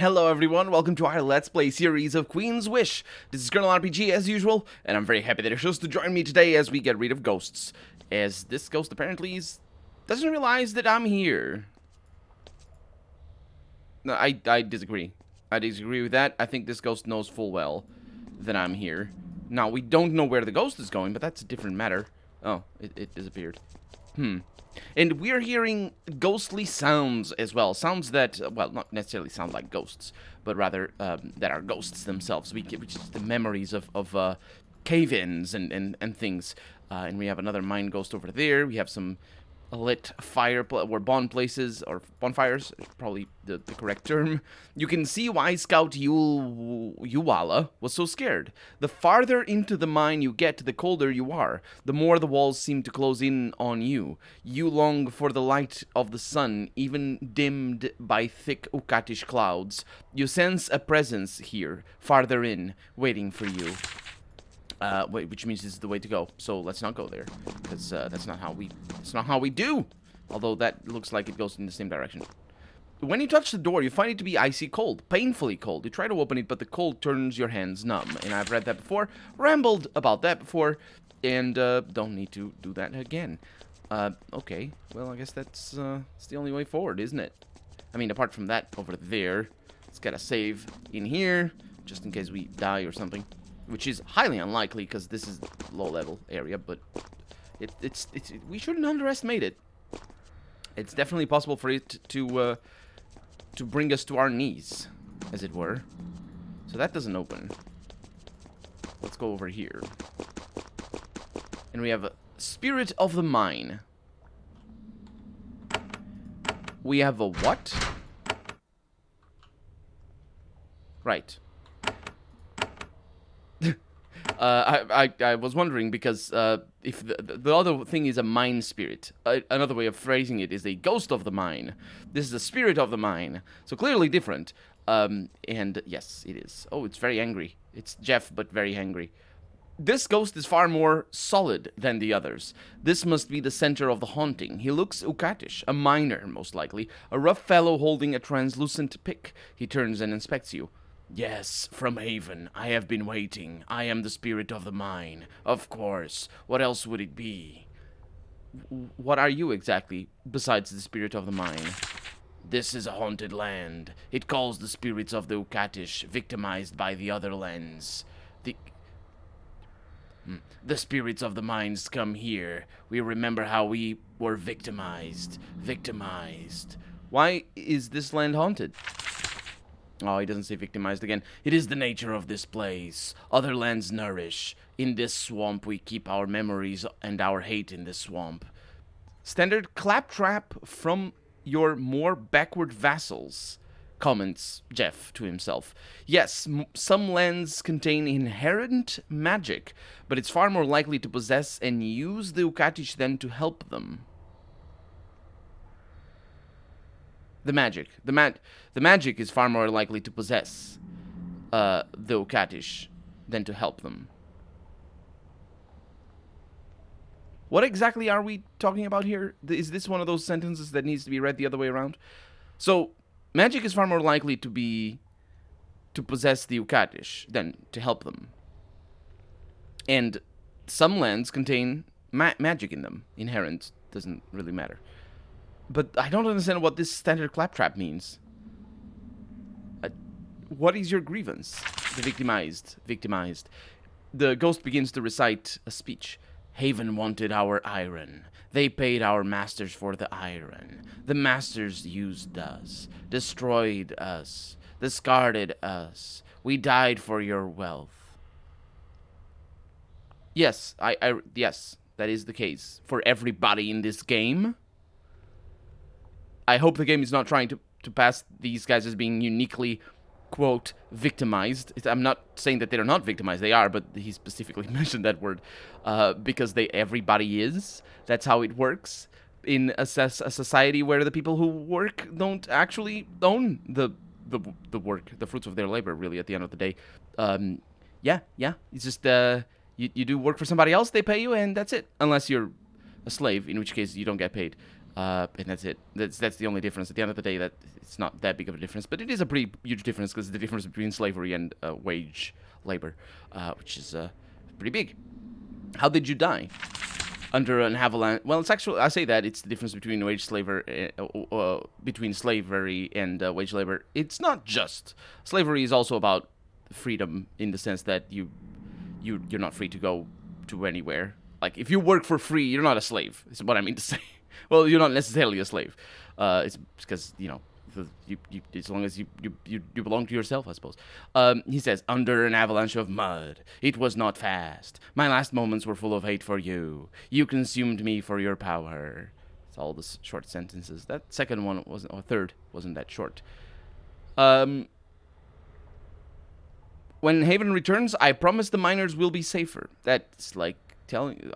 Hello everyone, welcome to our Let's Play series of Queen's Wish. This is Colonel RPG as usual, and I'm very happy that you're chose to join me today as we get rid of ghosts. As this ghost apparently doesn't realize that I'm here. No, I disagree. I disagree with that. I think this ghost knows full well that I'm here. Now, we don't know where the ghost is going, but that's a different matter. Oh, it disappeared. And we're hearing ghostly sounds as well. Sounds that, well, not necessarily sound like ghosts, but rather that are ghosts themselves. Which is the memories of cave-ins and things. And we have another mine ghost over there. We have some lit fire or bonfires, probably the correct term. You can see why Scout Yuwala was so scared. The farther into the mine you get, the colder you are. The more the walls seem to close in on you. You long for the light of the sun, even dimmed by thick Ukatish clouds. You sense a presence here, farther in, waiting for you. Which means this is the way to go. So let's not go there, because that's not how we do. Although that looks like it goes in the same direction. When you touch the door, you find it to be icy cold, painfully cold. You try to open it, but the cold turns your hands numb. And I've read that before, rambled about that before, and don't need to do that again. Okay. Well, I guess that's the only way forward, isn't it? I mean, apart from that over there, let's get a save in here, just in case we die or something. Which is highly unlikely because this is low-level area, but we shouldn't underestimate it. It's definitely possible for it to bring us to our knees, as it were. So that doesn't open. Let's go over here. And we have a Spirit of the Mine. We have a what? Right. I was wondering because if the other thing is a mine spirit, another way of phrasing it is a ghost of the mine. This is a spirit of the mine, so clearly different. And yes, it is. Oh, it's very angry. It's Jeff, but very angry. This ghost is far more solid than the others. This must be the center of the haunting. He looks Ukatish, a miner, most likely, a rough fellow holding a translucent pick. He turns and inspects you. Yes, from Haven. I have been waiting. I am the spirit of the mine. Of course. What else would it be? What are you exactly, besides the spirit of the mine? This is a haunted land. It calls the spirits of the Ukatish, victimized by the other lands. The spirits of the mines come here. We remember how we were victimized. Why is this land haunted? Oh, he doesn't say victimized again. It is the nature of this place. Other lands nourish. In this swamp, we keep our memories and our hate in this swamp. Standard claptrap from your more backward vassals, comments Jeff to himself. Yes, some lands contain inherent magic, but it's far more likely to possess and use the Ukatish than to help them. The magic is far more likely to possess the Ukatish than to help them. What exactly are we talking about here? Is this one of those sentences that needs to be read the other way around? So, magic is far more likely to possess the Ukatish than to help them. And some lands contain magic in them. Inherent doesn't really matter. But I don't understand what this standard claptrap means. What is your grievance? The victimized. The ghost begins to recite a speech. Haven wanted our iron. They paid our masters for the iron. The masters used us, destroyed us, discarded us. We died for your wealth. Yes, yes, that is the case for everybody in this game. I hope the game is not trying to pass these guys as being uniquely, quote, victimized. I'm not saying that they're not victimized. They are, but he specifically mentioned that word because everybody is. That's how it works in a society where the people who work don't actually own the work, the fruits of their labor, really, at the end of the day. Yeah. It's just you do work for somebody else, they pay you, and that's it. Unless you're a slave, in which case you don't get paid. And that's it. That's the only difference. At the end of the day, that it's not that big of a difference, but it is a pretty huge difference because the difference between slavery and wage labor, which is pretty big. How did you die? Under an avalanche. Well, it's actually, I say that it's the difference between between slavery and wage labor. It's not just slavery is also about freedom in the sense that you're not free to go to anywhere. Like if you work for free, you're not a slave. Is what I mean to say. Well, you're not necessarily a slave. It's because you as long as you belong to yourself, I suppose. He says, under an avalanche of mud, it was not fast. My last moments were full of hate for you. You consumed me for your power. It's all the short sentences. That second one wasn't, or third wasn't that short. When Haven returns, I promise the miners will be safer. That's like telling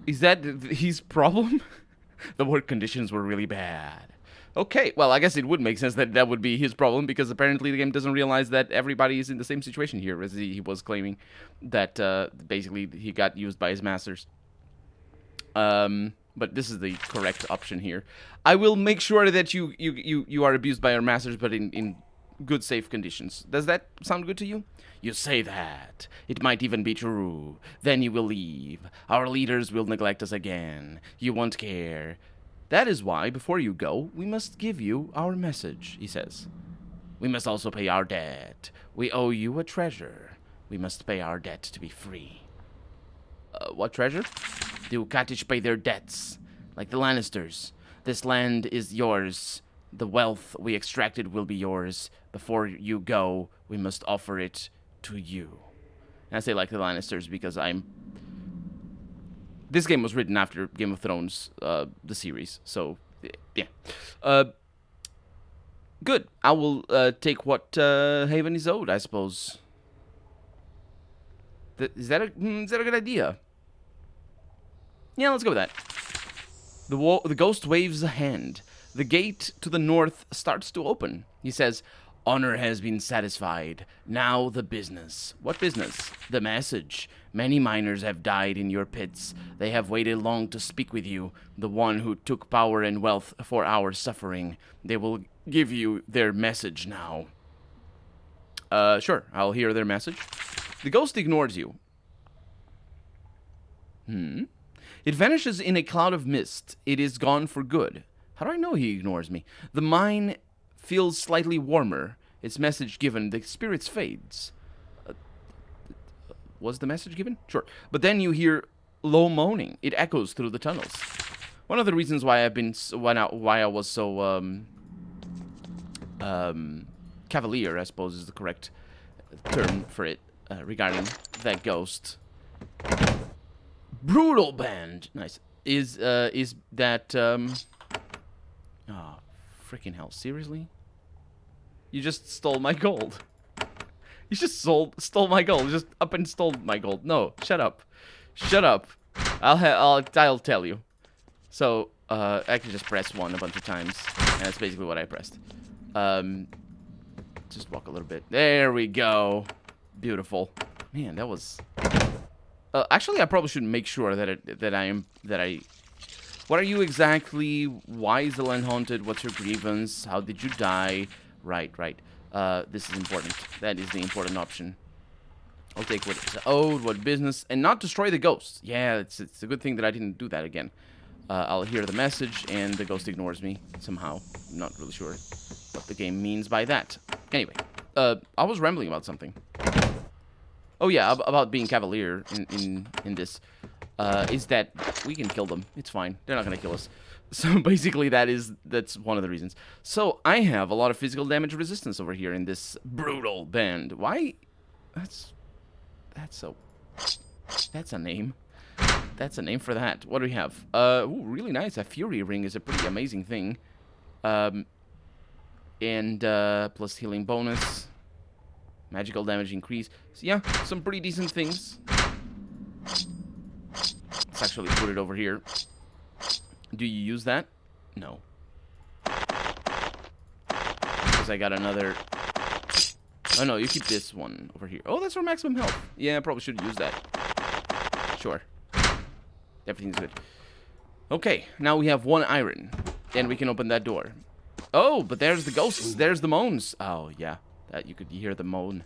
Is that his problem? The work conditions were really bad. Okay, well, I guess it would make sense that that would be his problem, because apparently the game doesn't realize that everybody is in the same situation here, as he was claiming that basically he got used by his masters. But this is the correct option here. I will make sure that you are abused by your masters, but in good, safe conditions. Does that sound good to you? You say that. It might even be true. Then you will leave. Our leaders will neglect us again. You won't care. That is why, before you go, we must give you our message, he says. We must also pay our debt. We owe you a treasure. We must pay our debt to be free. What treasure? The Ukatish pay their debts, like the Lannisters. This land is yours. The wealth we extracted will be yours. Before you go, we must offer it to you. And I say like the Lannisters because this game was written after Game of Thrones, the series. So, yeah. Good. I will take what Haven is owed, I suppose. Is that a good idea? Yeah, let's go with that. The ghost waves a hand. The gate to the north starts to open. He says, honor has been satisfied. Now the business. What business? The message. Many miners have died in your pits. They have waited long to speak with you, the one who took power and wealth for our suffering. They will give you their message now. Sure, I'll hear their message. The ghost ignores you. It vanishes in a cloud of mist. It is gone for good. How do I know he ignores me? The mine feels slightly warmer. Its message given, the spirits fades. Was the message given? Sure. But then you hear low moaning. It echoes through the tunnels. One of the reasons why why I was so cavalier, I suppose is the correct term for it, regarding that ghost. Brutal band. Nice. Is that oh, freaking hell, seriously? You just stole my gold. You just stole my gold. You just up and stole my gold. No, shut up. Shut up. I'll tell you. So, I can just press 1 a bunch of times, and that's basically what I pressed. Just walk a little bit. There we go. Beautiful. Man, that was... actually, I probably should make sure that What are you exactly? Why is the land haunted? What's your grievance? How did you die? Right. This is important. That is the important option. I'll take what is owed, what business, and not destroy the ghost. Yeah, it's a good thing that I didn't do that again. I'll hear the message, and the ghost ignores me somehow. I'm not really sure what the game means by that. Anyway, I was rambling about something. Oh yeah, about being cavalier in this. Is that we can kill them. It's fine. They're not gonna kill us. So basically that's one of the reasons. So I have a lot of physical damage resistance over here in this brutal band. Why? That's a name. That's a name for that. What do we have? Ooh, really nice. A Fury Ring is a pretty amazing thing. And plus healing bonus. Magical damage increase. So yeah, some pretty decent things. Let's actually put it over here. Do you use that? No. Because I got another... Oh no, you keep this one over here. Oh, that's for maximum health. Yeah, I probably should use that. Sure. Everything's good. Okay, now we have 1 iron. And we can open that door. Oh, but there's the ghosts. There's the moans. Oh, yeah. That you could hear the moan.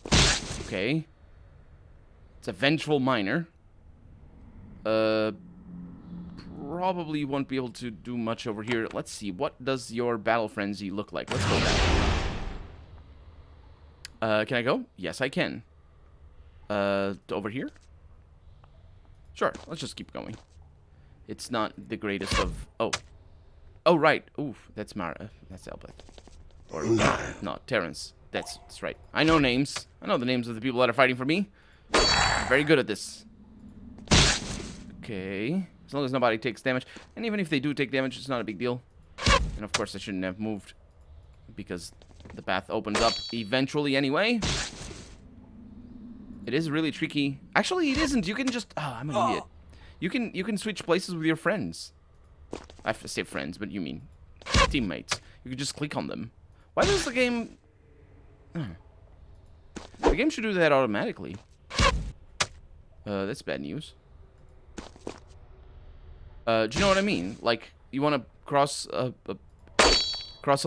Okay. It's a vengeful miner. Probably won't be able to do much over here. Let's see. What does your battle frenzy look like? Let's go back. Can I go? Yes, I can. Over here? Sure. Let's just keep going. It's not the greatest of... Oh. Oh, right. Oof. That's Mara. That's Albert. Or... No, Terrence. That's right. I know names. I know the names of the people that are fighting for me. I'm very good at this. Okay. As long as nobody takes damage. And even if they do take damage, it's not a big deal. And of course, I shouldn't have moved. Because the path opens up eventually anyway. It is really tricky. Actually, it isn't. You can just... Oh, I'm an idiot. You can switch places with your friends. I have to say friends, but you mean teammates. You can just click on them. Why does the game... The game should do that automatically. That's bad news. Do you know what I mean? Like, you want to cross a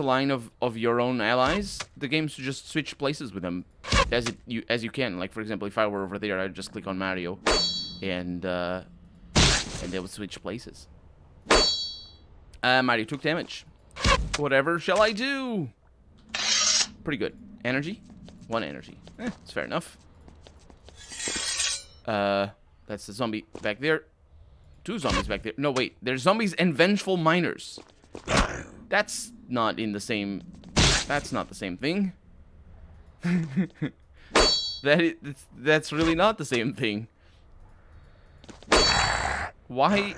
line of your own allies? The game should just switch places with them as you can. Like, for example, if I were over there, I'd just click on Mario, and they would switch places. Mario took damage. Whatever shall I do? Pretty good. Energy? 1 energy. It's fair enough. That's the zombie back there. 2 zombies back there. No, wait. There's zombies and vengeful miners. That's not in the same... That's not the same thing. That's really not the same thing. Why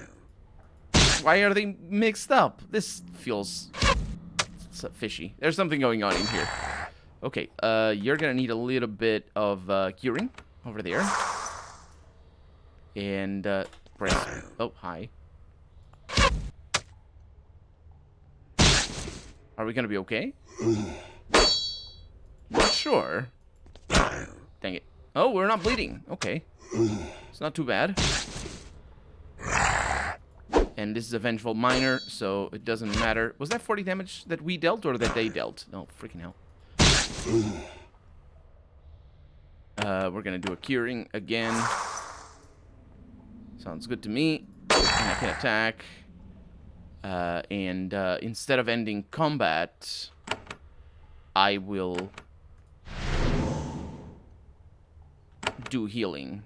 are they mixed up? This feels fishy. There's something going on in here. Okay, you're gonna need a little bit of curing over there. And press. Oh, hi. Are we gonna be okay? Not sure. Dang it. Oh, we're not bleeding. Okay. It's not too bad. And this is a vengeful miner, so it doesn't matter. Was that 40 damage that we dealt or that they dealt? No, freaking hell. We're gonna do a curing again. Sounds good to me. And I can attack. And instead of ending combat, I will do healing.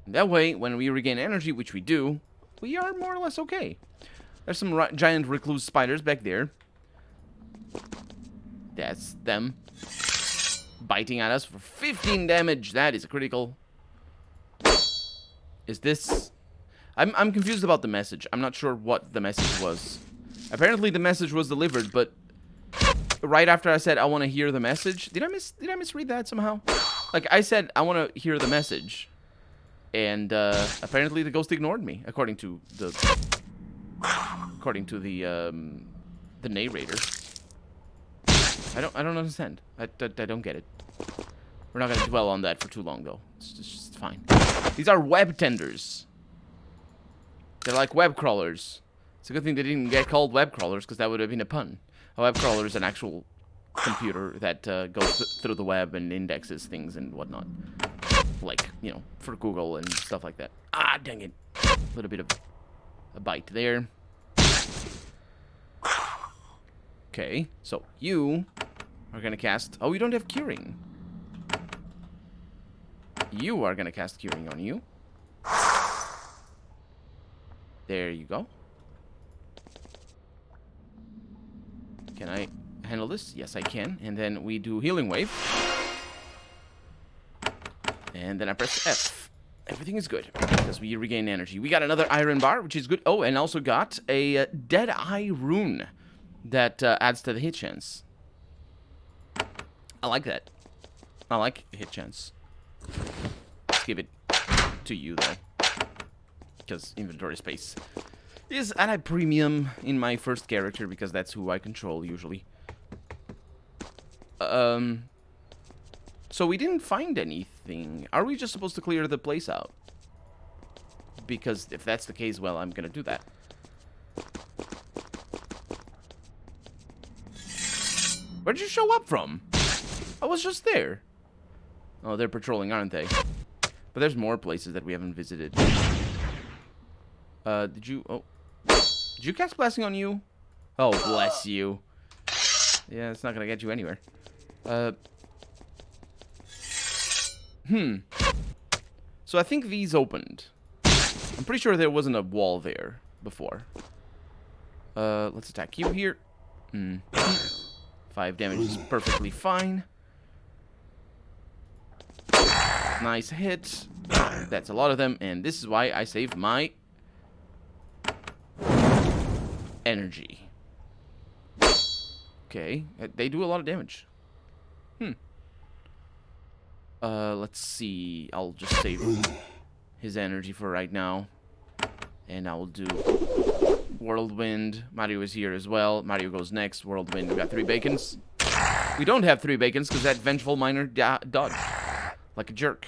That way, when we regain energy, which we do, we are more or less okay. There's some giant recluse spiders back there. That's them. Biting at us for 15 damage. That is a critical. Is this... I'm confused about the message. I'm not sure what the message was. Apparently the message was delivered, but right after I said I want to hear the message... Did I misread that somehow? Like, I said I want to hear the message. And apparently the ghost ignored me, according to the narrator. I don't understand. I don't get it. We're not gonna dwell on that for too long, though. It's just fine. These are web tenders. They're like web crawlers. It's a good thing they didn't get called web crawlers, because that would have been a pun. A web crawler is an actual computer that goes through the web and indexes things and whatnot. Like, you know, for Google and stuff like that. Ah, dang it. A little bit of a bite there. Okay, so you are gonna cast... Oh, you don't have curing. You are gonna cast curing on you. There you go. Can I handle this? Yes, I can. And then we do healing wave. And then I press F. Everything is good because we regain energy. We got another iron bar, which is good. Oh, and also got a dead eye rune that adds to the hit chance. I like that. I like hit chance. Let's give it to you, though, because inventory space is at a premium in my first character because that's who I control usually. So we didn't find anything. thing. Are we just supposed to clear the place out? Because if that's the case, well, I'm gonna do that. Where'd you show up from? I was just there. Oh, they're patrolling, aren't they? But there's more places that we haven't visited. Did you... Oh. Did you cast blasting on you? Oh, bless you. Yeah, it's not gonna get you anywhere. So I think these opened. I'm pretty sure there wasn't a wall there before. Let's attack you here. 5 damage is perfectly fine. Nice hit. That's a lot of them, and this is why I save my energy. Okay, they do a lot of damage. Let's see. I'll just save his energy for right now. And I will do Whirlwind. Mario is here as well. Mario goes next. Whirlwind. We got 3 bacons. We don't have 3 bacons because that Vengeful Miner dodged. Like a jerk.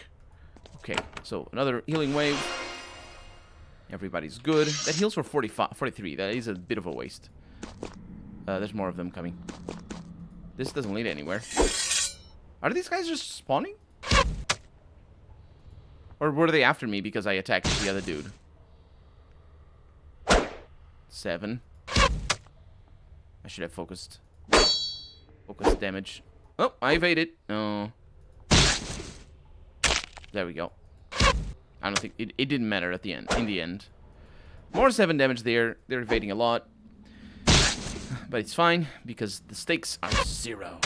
Okay, so another healing wave. Everybody's good. That heals for 43. That is a bit of a waste. There's more of them coming. This doesn't lead anywhere. Are these guys just spawning? Or were they after me because I attacked the other dude? 7. I should have focused. Focus damage. Oh, I evaded. Oh. There we go. I don't think... It didn't matter at the end. In the end. More 7 damage there. They're evading a lot. But it's fine, because the stakes are 0.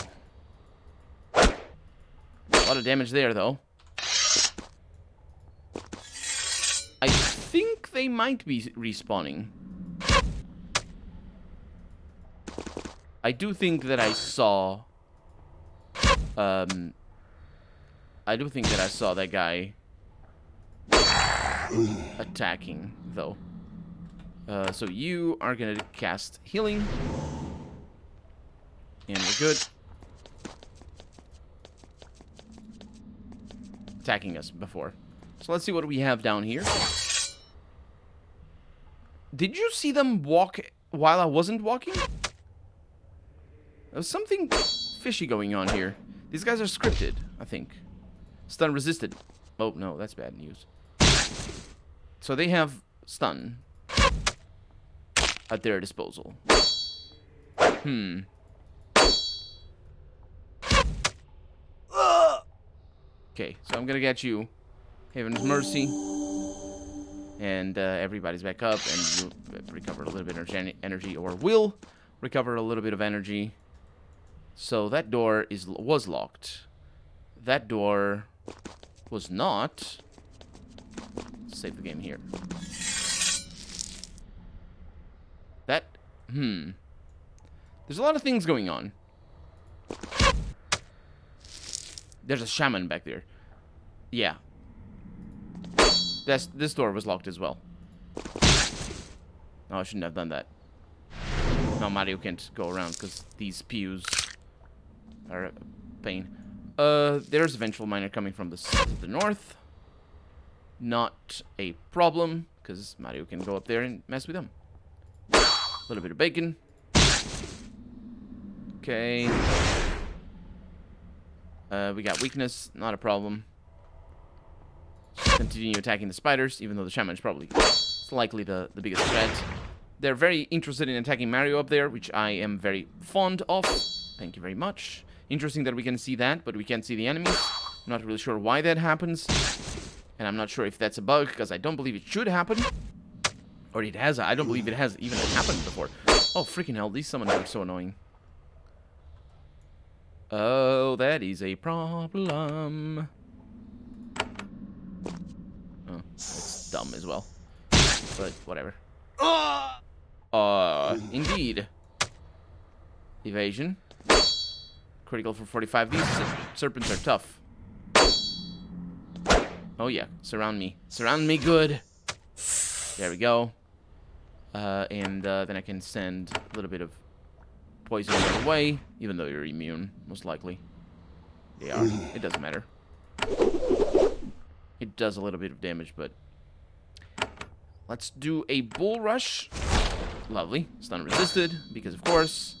A lot of damage there, though. I think they might be respawning. I do think that I saw... I do think that I saw that guy attacking, though. So you are gonna cast healing. And we're good. Attacking us before. So let's see what we have down here. Did you see them walk while I wasn't walking? There was something fishy going on here. These guys are scripted, I think. Stun resisted. Oh, no, that's bad news. So they have stun at their disposal. Okay, so I'm gonna get you. Haven's Mercy. And everybody's back up, and you recover a little bit of energy, or will recover a little bit of energy. So that door was locked. That door was not. Save the game here. That, There's a lot of things going on. There's a shaman back there. Yeah. This door was locked as well. Oh, I shouldn't have done that. No, Mario can't go around because these pews are a pain. There's a Vengeful Miner coming from the north. Not a problem, because Mario can go up there and mess with them. A little bit of bacon. Okay. We got weakness, not a problem. Just continue attacking the spiders, even though the shaman is probably likely the biggest threat. They're very interested in attacking Mario up there, which I am very fond of. Thank you very much. Interesting that we can see that, but we can't see the enemies. I'm not really sure why that happens. And I'm not sure if that's a bug, because I don't believe it should happen. Or it has. I don't believe it has even happened before. Oh, freaking hell. These summons are so annoying. Oh, that is a problem. Oh, that's dumb as well. But, whatever. Indeed. Evasion. Critical for 45. These serpents are tough. Oh, yeah. Surround me. Surround me good. There we go. And then I can send a little bit of poison your way, even though you're immune, most likely. They are. It doesn't matter. It does a little bit of damage, but... Let's do a bull rush. Lovely. Stun resisted, because of course.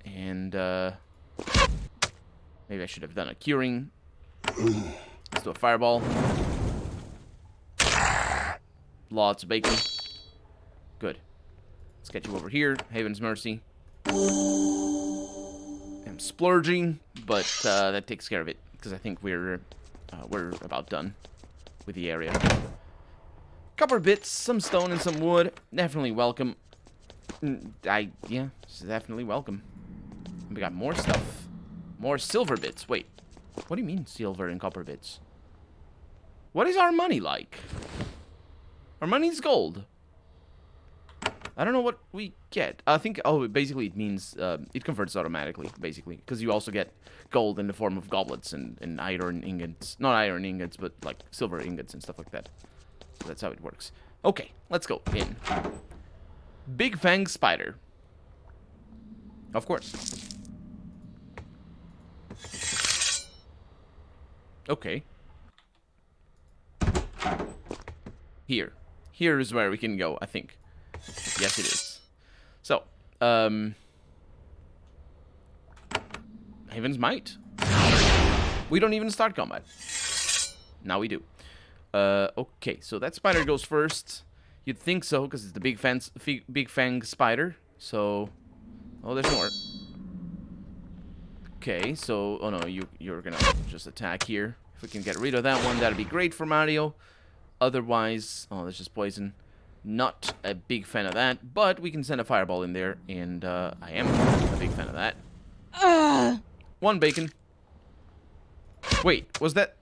And, maybe I should have done a curing. Let's do a fireball. Lots of bacon. Good. Let's get you over here. Haven's Mercy. I'm splurging, but that takes care of it. Because I think we're about done with the area. Copper bits, some stone, and some wood. Definitely welcome. Yeah, it's definitely welcome. We got more stuff. More silver bits. Wait, what do you mean silver and copper bits? What is our money like? Our money's gold. I don't know what we get. I think, oh, basically it means, it converts automatically, basically. Because you also get gold in the form of goblets and iron ingots. Not iron ingots, but like silver ingots and stuff like that. So that's how it works. Okay, let's go in. Big Fang Spider. Of course. Okay. Here. Here is where we can go, I think. Yes, it is. So, Haven's Might. We don't even start combat. Now we do. Okay, so that spider goes first. You'd think so, because it's the big fang spider. So, oh, there's more. Okay, so, oh no, you're gonna just attack here. If we can get rid of that one, that'd be great for Mario. Otherwise, oh, that's just poison. Not a big fan of that, but we can send a fireball in there, and I am a big fan of that. One bacon. Wait, was that...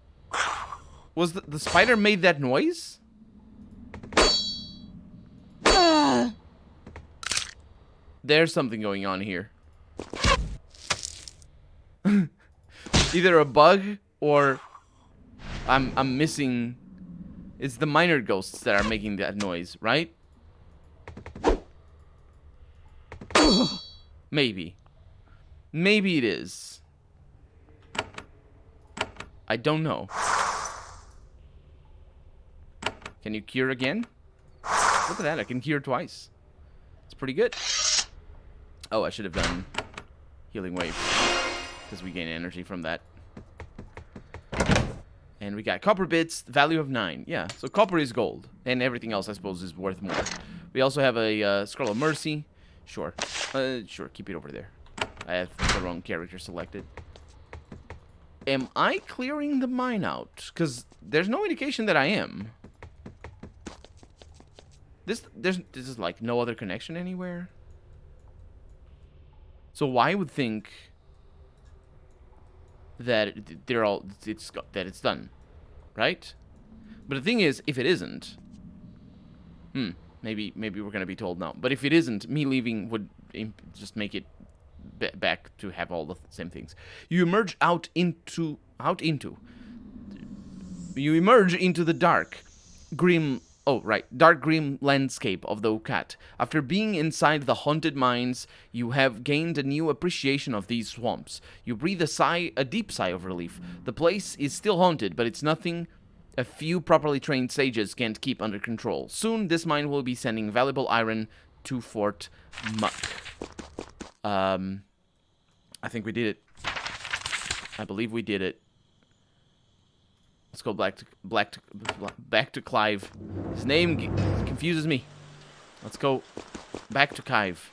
Was the spider made that noise? There's something going on here. Either a bug or I'm missing. It's the minor ghosts that are making that noise, right? Maybe. Maybe it is. I don't know. Can you cure again? Look at that, I can cure twice. It's pretty good. Oh, I should have done Healing Wave, because we gain energy from that. And we got copper bits, value of 9. Yeah, so copper is gold. And everything else, I suppose, is worth more. We also have a Scroll of Mercy. Sure. Sure, keep it over there. I have the wrong character selected. Am I clearing the mine out? Because there's no indication that I am. This is like no other connection anywhere. So why would think that it's done, right? But the thing is, if it isn't, maybe we're gonna be told no. But if it isn't, me leaving would just make it back to have all the same things. You emerge you emerge into the dark, grim. Oh, right. Dark grim landscape of the Ucat. After being inside the haunted mines, you have gained a new appreciation of these swamps. You breathe a deep sigh of relief. The place is still haunted, but it's nothing a few properly trained sages can't keep under control. Soon, this mine will be sending valuable iron to Fort Muck. I think we did it. I believe we did it. Let's go back to Clive. His name confuses me. Let's go back to Clive.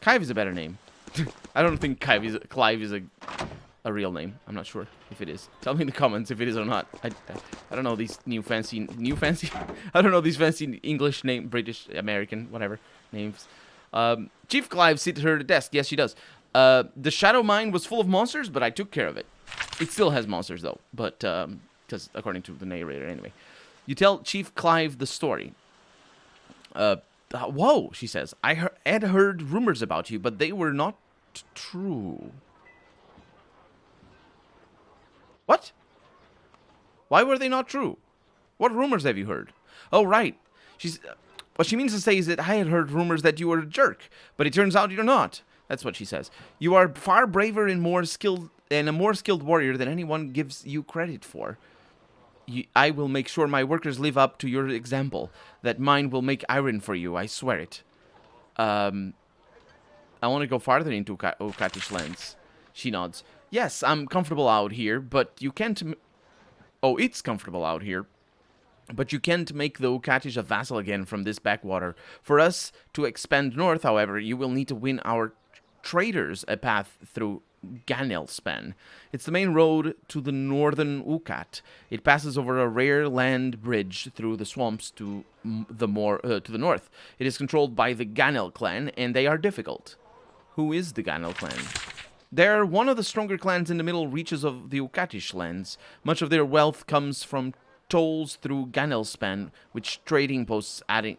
Clive is a better name. I don't think Clive is a real name. I'm not sure if it is. Tell me in the comments if it is or not. I don't know these fancy I don't know these fancy English name, British, American, whatever names. Chief Clive sits at her desk. Yes, she does. The shadow mine was full of monsters, but I took care of it. It still has monsters though, but because according to the narrator anyway. You tell Chief Clive the story. Whoa, she says. I had heard rumors about you, but they were not true. What? Why were they not true? What rumors have you heard? Oh, right. What she means to say is that I had heard rumors that you were a jerk, but it turns out you're not. That's what she says. You are far braver and more skilled and a more skilled warrior than anyone gives you credit for. I will make sure my workers live up to your example. That mine will make iron for you, I swear it. I want to go farther into Ukatish lands. She nods. Yes, I'm comfortable out here, but you can't... Oh, it's comfortable out here. But you can't make the Ukatish a vassal again from this backwater. For us to expand north, however, you will need to win our traders a path through Ganelspan. It's the main road to the northern Ukat. It passes over a rare land bridge through the swamps to the north. It is controlled by the Ganel clan, and they are difficult. Who is the Ganel clan? They're one of the stronger clans in the middle reaches of the Ukatish lands. Much of their wealth comes from tolls through Ganelspan, with trading posts adding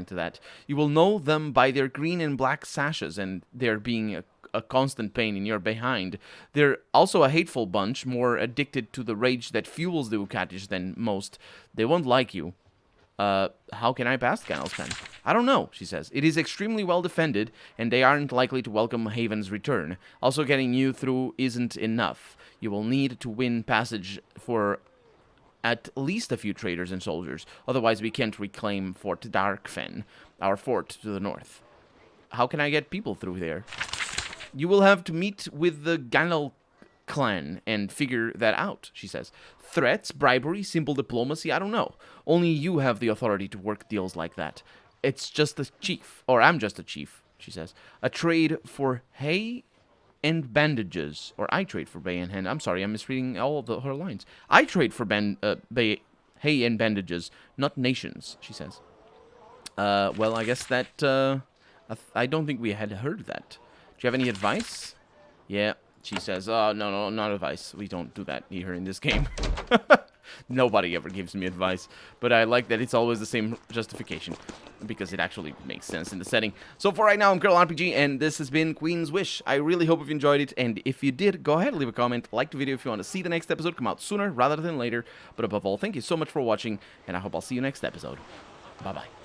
to that. You will know them by their green and black sashes and their being a constant pain in your behind. They're also a hateful bunch, more addicted to the rage that fuels the Ukatish than most. They won't like you. How can I pass Ganelspan? I don't know, she says. It is extremely well defended, and they aren't likely to welcome Haven's return. Also, getting you through isn't enough. You will need to win passage for at least a few traders and soldiers. Otherwise, we can't reclaim Fort Darkfen, our fort to the north. How can I get people through there? You will have to meet with the Ganel clan and figure that out, she says. Threats, bribery, simple diplomacy, I don't know. Only you have the authority to work deals like that. It's just a chief, or I'm just a chief, she says. A trade for hay and bandages, or I trade for hay and hand. I'm sorry, I'm misreading all of her lines. I trade for hay and bandages, not nations, she says. Well, I guess that, I don't think we had heard that. Do you have any advice? Yeah, she says, oh, no, not advice. We don't do that here in this game. Nobody ever gives me advice, but I like that it's always the same justification, because it actually makes sense in the setting. So for right now, I'm Conqueror RPG, and this has been Queen's Wish. I really hope you've enjoyed it, and if you did, go ahead and leave a comment, like the video if you want to see the next episode come out sooner rather than later. But above all, thank you so much for watching, and I hope I'll see you next episode. Bye-bye.